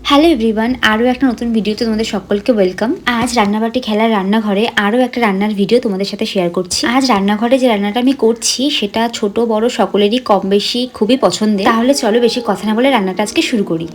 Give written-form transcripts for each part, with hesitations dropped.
Hello everyone, আরও একটা নতুন ভিডিওতে তোমাদের সকলকে ওয়েলকাম। আজ রান্নাবাটি খেলার রান্নাঘরে আরও একটা রান্নার ভিডিও তোমাদের সাথে শেয়ার করছি। আজ রান্নাঘরে যে রান্নাটা আমি করছি সেটা ছোট বড় সকলেরই কম বেশি খুবই পছন্দের। তাহলে চলো বেশি কথা না বলে রান্নাটা আজকে শুরু করি।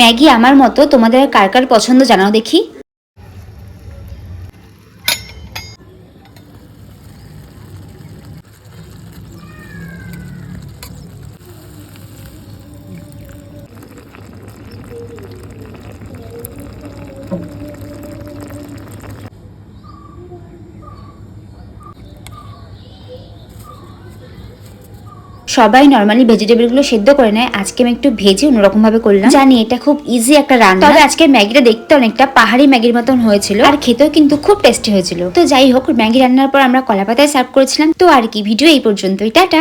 ম্যাগি আমার মতো তোমাদের কার কার পছন্দ জানাও দেখি। সবাই নর্মালি ভেজিটেবলগুলো সেদ্ধ করে নেয়, আজকে আমি একটু ভেজে অন্যরকম ভাবে করলাম। জানি এটা খুব ইজি একটা রান্না, তবে আজকের ম্যাগিটা দেখতে অনেকটা পাহাড়ি ম্যাগির মতন হয়েছিল আর খেতেও কিন্তু খুব টেস্টি হয়েছিল। তো যাই হোক, ম্যাগি রান্নার পর আমরা কলা পাতায় সার্ভ করেছিলাম। তো আর কি, ভিডিও এই পর্যন্তই, টাটা।